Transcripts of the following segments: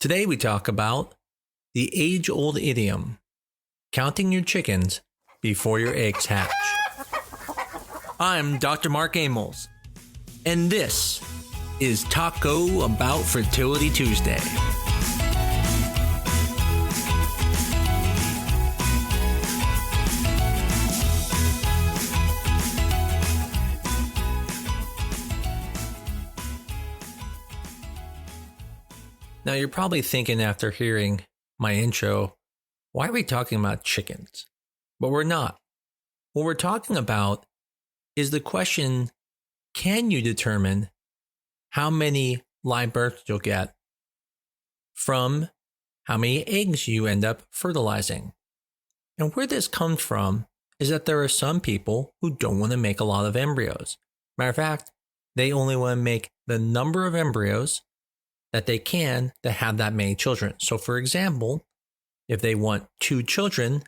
Today we talk about the age-old idiom, counting your chickens before your eggs hatch. I'm Dr. Mark Amols, and this is Taco Bout Fertility Tuesday. Now, you're probably thinking after hearing my intro, why are we talking about chickens? But we're not. What we're talking about is the question, can you determine how many live births you'll get from how many eggs you end up fertilizing? And where this comes from is that there are some people who don't want to make a lot of embryos. Matter of fact, they only want to make the number of embryos that they can to have that many children. So for example, if they want 2 children,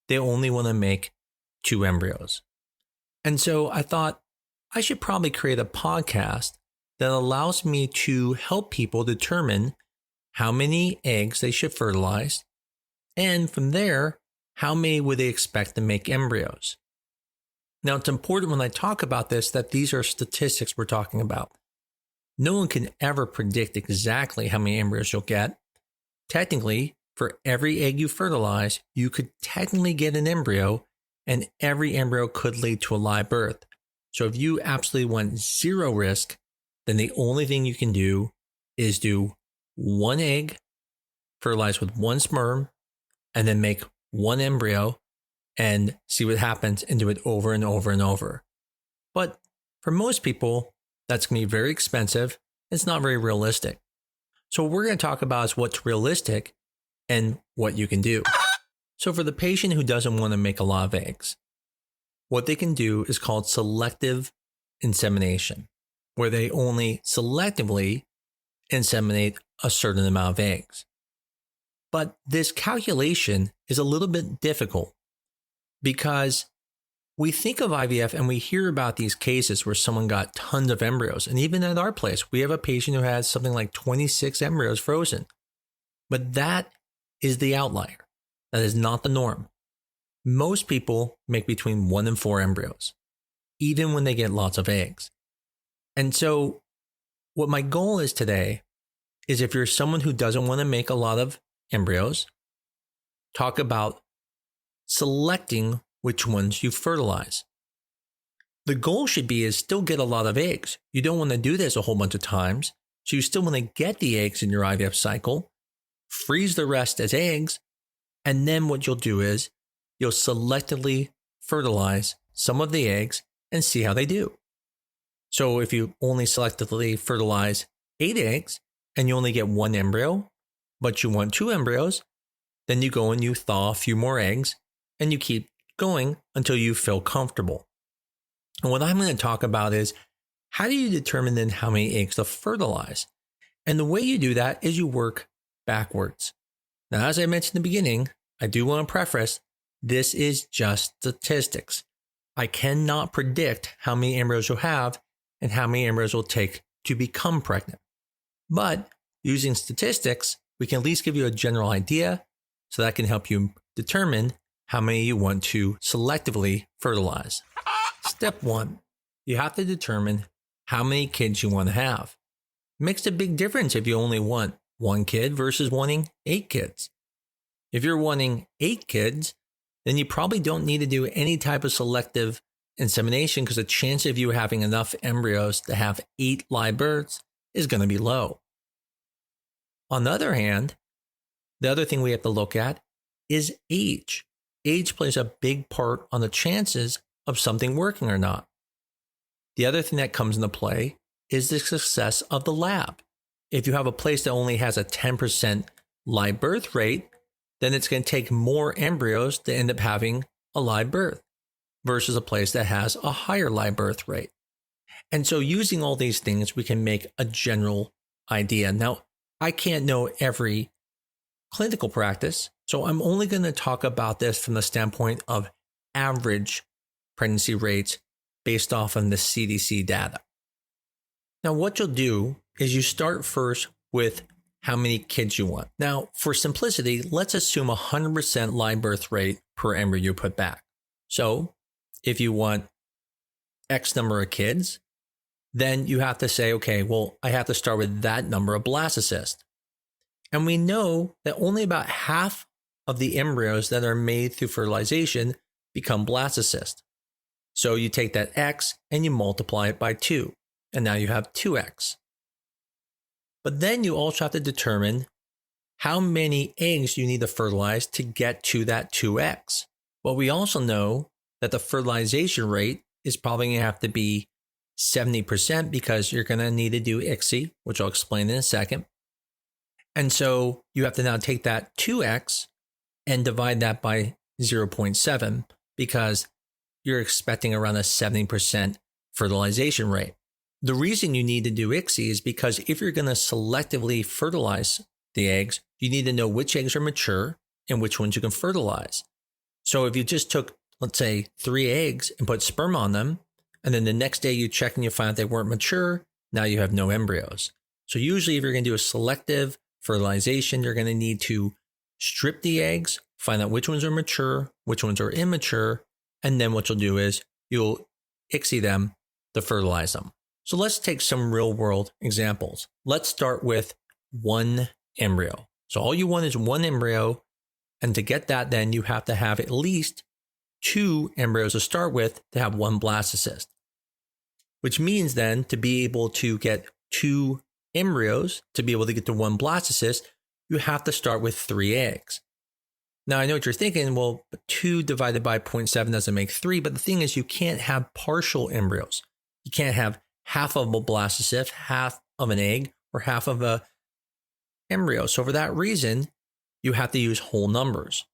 they only want to make 2 embryos. And so I thought I should probably create a podcast that allows me to help people determine how many eggs they should fertilize. And from there, how many would they expect to make embryos? Now, it's important when I talk about this that these are statistics we're talking about. No one can ever predict exactly how many embryos you'll get. Technically, for every egg you fertilize, you could technically get an embryo, and every embryo could lead to a live birth. So if you absolutely want zero risk, then the only thing you can do is do 1 egg, fertilize with 1 sperm, and then make 1 embryo and see what happens and do it over and over and over. But for most people, that's going to be very expensive. It's not very realistic. So what we're going to talk about is what's realistic and what you can do. So for the patient who doesn't want to make a lot of eggs, what they can do is called selective insemination, where they only selectively inseminate a certain amount of eggs. But this calculation is a little bit difficult because we think of IVF and we hear about these cases where someone got tons of embryos. And even at our place, we have a patient who has something like 26 embryos frozen. But that is the outlier. That is not the norm. Most people make between 1 and 4 embryos, even when they get lots of eggs. And so what my goal is today is if you're someone who doesn't want to make a lot of embryos, talk about selecting which ones you fertilize. The goal should be is still get a lot of eggs. You don't want to do this a whole bunch of times. So you still want to get the eggs in your IVF cycle, freeze the rest as eggs, and then what you'll do is you'll selectively fertilize some of the eggs and see how they do. So if you only selectively fertilize 8 eggs and you only get 1 embryo, but you want 2 embryos, then you go and you thaw a few more eggs and you keep going until you feel comfortable. And what I'm going to talk about is how do you determine then how many eggs to fertilize? And the way you do that is you work backwards. Now, as I mentioned in the beginning, I do want to preface, this is just statistics. I cannot predict how many embryos you'll have and how many embryos will take to become pregnant. But using statistics, we can at least give you a general idea so that can help you determine how many you want to selectively fertilize. Step 1, you have to determine how many kids you want to have. It makes a big difference if you only want 1 kid versus wanting 8 kids. If you're wanting 8 kids, then you probably don't need to do any type of selective insemination because the chance of you having enough embryos to have 8 live births is going to be low. On the other hand, the other thing we have to look at is age. Age plays a big part on the chances of something working or not. The other thing that comes into play is the success of the lab. If you have a place that only has a 10% live birth rate, then it's going to take more embryos to end up having a live birth versus a place that has a higher live birth rate. And so using all these things, we can make a general idea. Now, I can't know every clinical practice, so I'm only going to talk about this from the standpoint of average pregnancy rates based off of the CDC data. Now, what you'll do is you start first with how many kids you want. Now, for simplicity, let's assume 100% live birth rate per embryo you put back. So if you want X number of kids, then you have to say, okay, well, I have to start with that number of blastocysts. And we know that only about half of the embryos that are made through fertilization become blastocysts. So you take that X and you multiply it by 2, and now you have 2X. But then you also have to determine how many eggs you need to fertilize to get to that 2X. Well, we also know that the fertilization rate is probably going to have to be 70% because you're going to need to do ICSI, which I'll explain in a second. And so you have to now take that 2X and divide that by 0.7 because you're expecting around a 70% fertilization rate. The reason you need to do ICSI is because if you're going to selectively fertilize the eggs, you need to know which eggs are mature and which ones you can fertilize. So if you just took, let's say, 3 eggs and put sperm on them, and then the next day you check and you find out they weren't mature, now you have no embryos. So usually if you're going to do a selective fertilization, you're going to need to strip the eggs, find out which ones are mature, which ones are immature, and then what you'll do is you'll ICSI them to fertilize them. So let's take some real world examples. Let's start with 1 embryo. So all you want is 1 embryo. And to get that, then you have to have at least 2 embryos to start with to have 1 blastocyst. Which means then to be able to get 2 embryos, to be able to get to 1 blastocyst, you have to start with 3 eggs. Now I know what you're thinking, well, 2 divided by 0.7 doesn't make 3, but the thing is you can't have partial embryos. You can't have half of a blastocyst, half of an egg, or half of a embryo. So for that reason, you have to use whole numbers.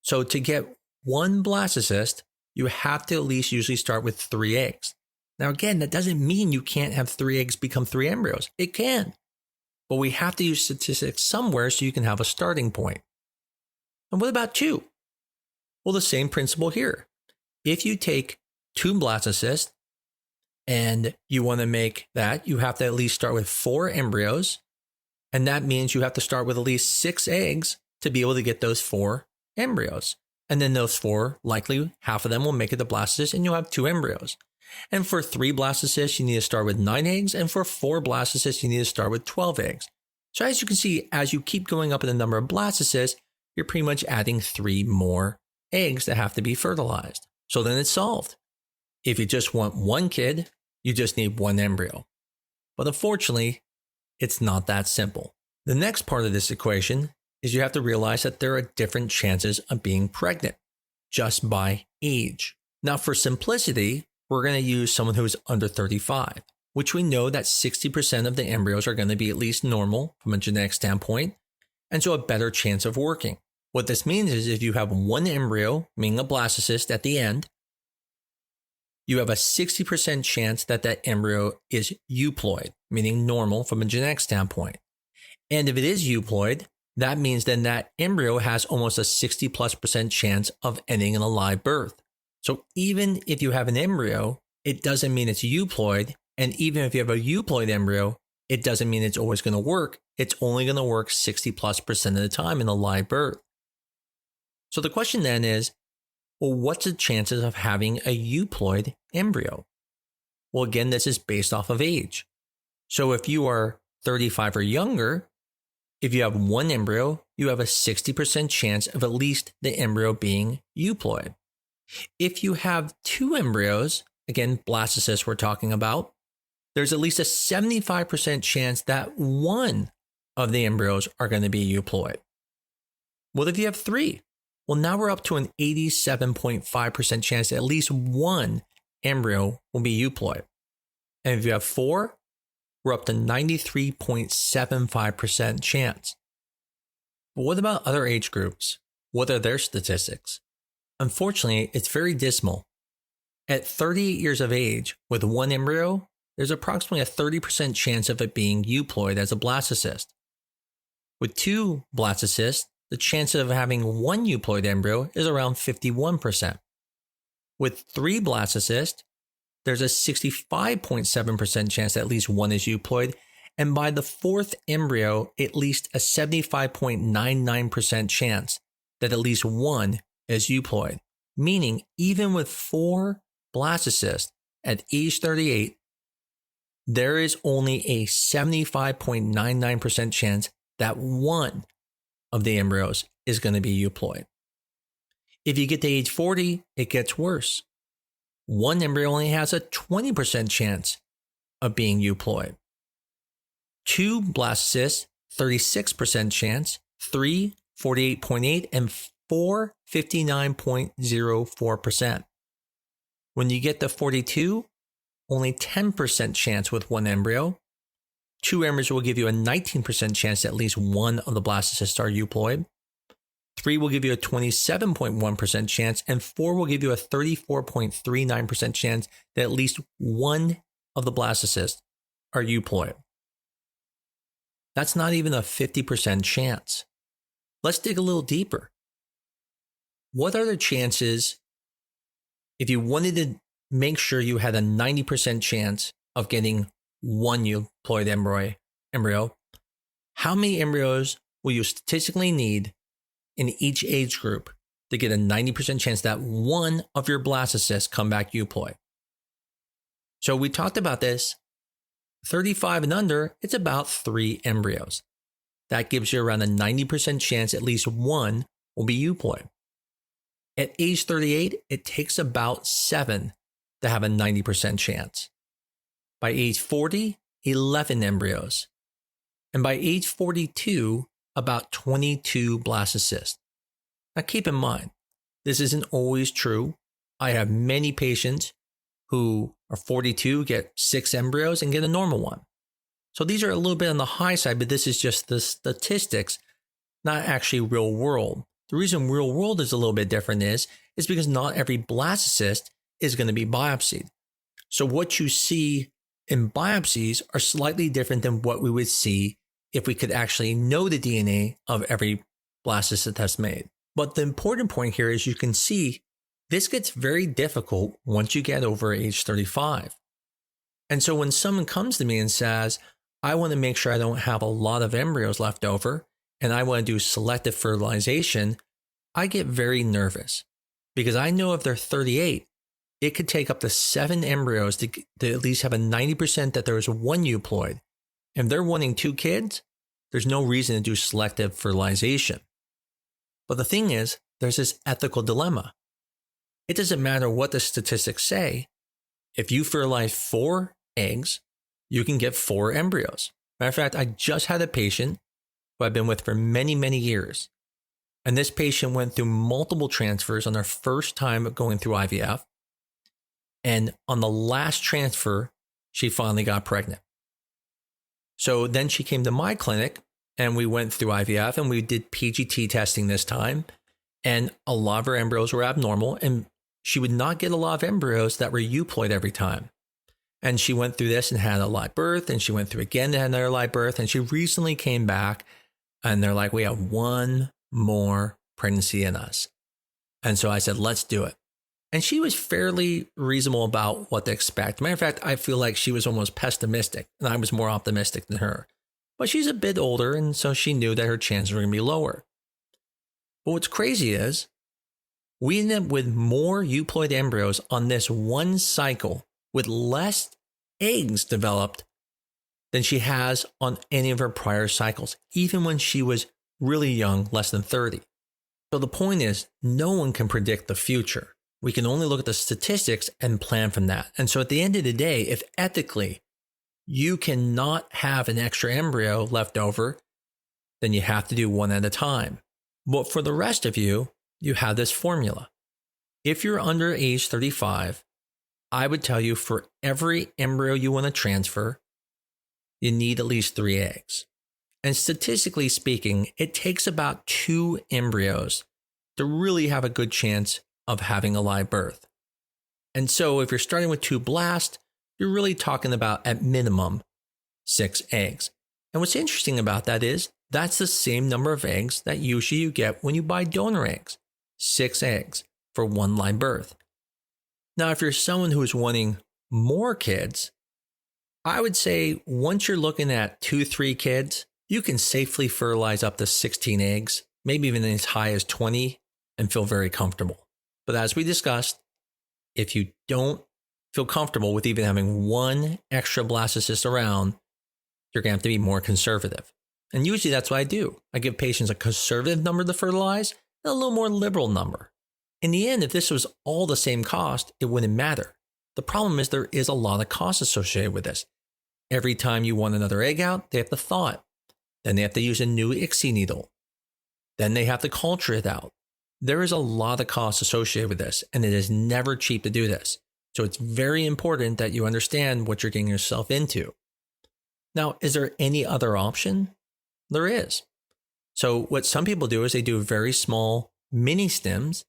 So to get 1 blastocyst, you have to at least usually start with 3 eggs. Now again, that doesn't mean you can't have 3 eggs become 3 embryos. It can. But we have to use statistics somewhere so you can have a starting point. And what about 2? Well, the same principle here. If you take 2 blastocysts and you want to make that, you have to at least start with 4 embryos. And that means you have to start with at least 6 eggs to be able to get those 4 embryos. And then those 4, likely half of them will make it to blastocysts and you'll have 2 embryos. And for 3 blastocysts, you need to start with 9 eggs. And for 4 blastocysts, you need to start with 12 eggs. So as you can see, as you keep going up in the number of blastocysts, you're pretty much adding 3 more eggs that have to be fertilized. So then it's solved. If you just want 1 kid, you just need 1 embryo. But unfortunately, it's not that simple. The next part of this equation is you have to realize that there are different chances of being pregnant just by age. Now for simplicity, we're going to use someone who is under 35, which we know that 60% of the embryos are going to be at least normal from a genetic standpoint, and so a better chance of working. What this means is if you have 1 embryo, meaning a blastocyst at the end, you have a 60% chance that that embryo is euploid, meaning normal from a genetic standpoint. And if it is euploid, that means then that embryo has almost a 60+% chance of ending in a live birth. So even if you have an embryo, it doesn't mean it's euploid. And even if you have a euploid embryo, it doesn't mean it's always going to work. It's only going to work 60+% of the time in a live birth. So the question then is, well, what's the chances of having a euploid embryo? Well, again, this is based off of age. So if you are 35 or younger, if you have 1 embryo, you have a 60% chance of at least the embryo being euploid. If you have 2 embryos, again, blastocysts we're talking about, there's at least a 75% chance that 1 of the embryos are going to be euploid. What if you have 3? Well, now we're up to an 87.5% chance that at least 1 embryo will be euploid. And if you have 4, we're up to 93.75% chance. But what about other age groups? What are their statistics? Unfortunately, it's very dismal. At 38 years of age, with 1 embryo, there's approximately a 30% chance of it being euploid as a blastocyst. With 2 blastocysts, the chance of having 1 euploid embryo is around 51%. With 3 blastocysts, there's a 65.7% chance that at least 1 is euploid. And by the fourth embryo, at least a 75.99% chance that at least one is euploid. Meaning, even with 4 blastocysts at age 38, there is only a 75.99% chance that one of the embryos is going to be euploid. If you get to age 40, it gets worse. One embryo only has a 20% chance of being euploid. 2 blastocysts, 36% chance, 3, 48.8, and 4, 59.04%. When you get to 42, only 10% chance with one embryo. 2 embryos will give you a 19% chance that at least one of the blastocysts are euploid. 3 will give you a 27.1% chance, and 4 will give you a 34.39% chance that at least one of the blastocysts are euploid. That's not even a 50% chance. Let's dig a little deeper. What are the chances if you wanted to make sure you had a 90% chance of getting one euploid embryo? How many embryos will you statistically need in each age group to get a 90% chance that one of your blastocysts come back euploid? So we talked about this. 35 and under, it's about 3 embryos. That gives you around a 90% chance at least one will be euploid. At age 38, it takes about 7 to have a 90% chance. By age 40, 11 embryos. And by age 42, about 22 blastocysts. Now keep in mind, this isn't always true. I have many patients who are 42, get 6 embryos and get a normal one. So these are a little bit on the high side, but this is just the statistics, not actually real world. The reason real world is a little bit different is because not every blastocyst is going to be biopsied. So what you see in biopsies are slightly different than what we would see if we could actually know the DNA of every blastocyst that's made. But the important point here is you can see this gets very difficult once you get over age 35. And so when someone comes to me and says, I want to make sure I don't have a lot of embryos left over, and I want to do selective fertilization, I get very nervous because I know if they're 38, it could take up to 7 embryos to at least have a 90% that there is one euploid. If they're wanting 2 kids, there's no reason to do selective fertilization. But the thing is, there's this ethical dilemma. It doesn't matter what the statistics say. If you fertilize 4 eggs, you can get 4 embryos. Matter of fact, I just had a patient who I've been with for many, many years. And this patient went through multiple transfers on their first time going through IVF. And on the last transfer, she finally got pregnant. So then she came to my clinic and we went through IVF and we did PGT testing this time. And a lot of her embryos were abnormal and she would not get a lot of embryos that were euploid every time. And she went through this and had a live birth, and she went through again and had another live birth. And she recently came back and they're like, we have one more pregnancy in us. And so I said, let's do it. And she was fairly reasonable about what to expect. Matter of fact, I feel like she was almost pessimistic and I was more optimistic than her. But she's a bit older, and so she knew that her chances were going to be lower. But what's crazy is we ended up with more euploid embryos on this one cycle with less eggs developed than she has on any of her prior cycles, even when she was really young, less than 30. So the point is, no one can predict the future. We can only look at the statistics and plan from that. And so at the end of the day, if ethically you cannot have an extra embryo left over, then you have to do one at a time. But for the rest of you, you have this formula. If you're under age 35, I would tell you for every embryo you want to transfer, you need at least 3 eggs. And statistically speaking, it takes about 2 embryos to really have a good chance of having a live birth. And so if you're starting with 2 blasts, you're really talking about at minimum 6 eggs. And what's interesting about that is that's the same number of eggs that usually you get when you buy donor eggs. 6 eggs for one live birth. Now, if you're someone who is wanting more kids, I would say once you're looking at 2-3 kids, you can safely fertilize up to 16 eggs, maybe even as high as 20, and feel very comfortable. But as we discussed, if you don't feel comfortable with even having one extra blastocyst around, you're going to have to be more conservative. And usually that's what I do. I give patients a conservative number to fertilize and a little more liberal number. In the end, if this was all the same cost, it wouldn't matter. The problem is there is a lot of cost associated with this. Every time you want another egg out, they have to thaw it. Then they have to use a new ICSI needle. Then they have to culture it out. There is a lot of cost associated with this, and it is never cheap to do this. So it's very important that you understand what you're getting yourself into. Now, is there any other option? There is. So what some people do is they do very small mini stems,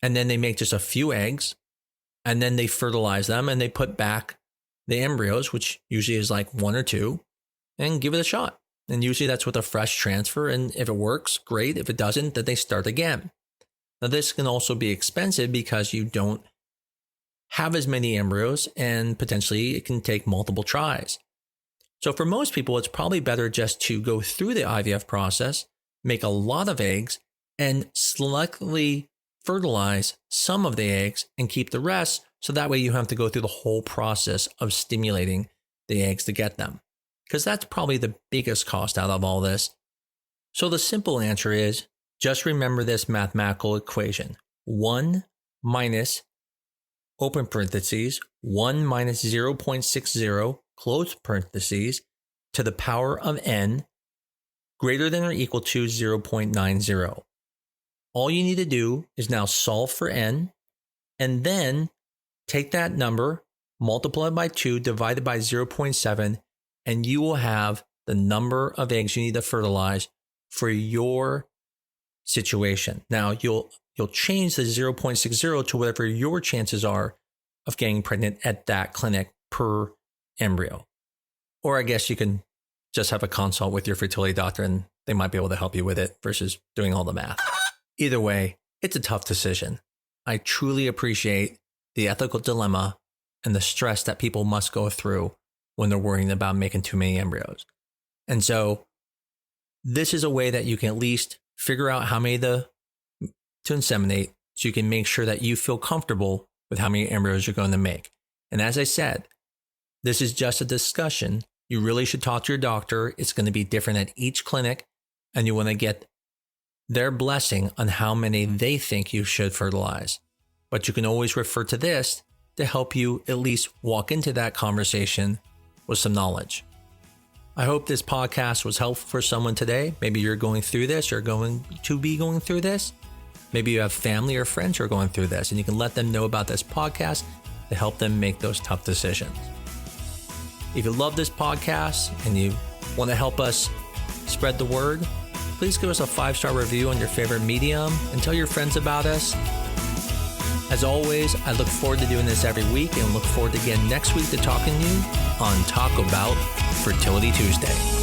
and then they make just a few eggs, and then they fertilize them, and they put back the embryos, which usually is like 1 or 2, and give it a shot. And usually that's with a fresh transfer, and if it works, great. If it doesn't, then they start again. Now, this can also be expensive because you don't have as many embryos, and potentially it can take multiple tries. So for most people, it's probably better just to go through the IVF process, make a lot of eggs, and selectively fertilize some of the eggs and keep the rest, so that way you have to go through the whole process of stimulating the eggs to get them. Because that's probably the biggest cost out of all this. So the simple answer is, just remember this mathematical equation. 1 minus, open parentheses, 1 minus 0.60, close parentheses, to the power of n, greater than or equal to 0.90. All you need to do is now solve for n, and then take that number, multiply by 2, divided by 0.7, and you will have the number of eggs you need to fertilize for your situation. Now, you'll change the 0.60 to whatever your chances are of getting pregnant at that clinic per embryo. Or I guess you can just have a consult with your fertility doctor and they might be able to help you with it versus doing all the math. Either way, it's a tough decision. I truly appreciate the ethical dilemma and the stress that people must go through when they're worrying about making too many embryos. And so this is a way that you can at least figure out how many to inseminate, so you can make sure that you feel comfortable with how many embryos you're going to make. And as I said, this is just a discussion. You really should talk to your doctor. It's going to be different at each clinic, and you want to get their blessing on how many they think you should fertilize. But you can always refer to this to help you at least walk into that conversation with some knowledge. I hope this podcast was helpful for someone today. Maybe you're going through this or going to be going through this. Maybe you have family or friends who are going through this, and you can let them know about this podcast to help them make those tough decisions. If you love this podcast and you want to help us spread the word, please give us a 5-star review on your favorite medium and tell your friends about us. As always, I look forward to doing this every week and look forward to again next week to talking to you on Talk About Fertility Tuesday.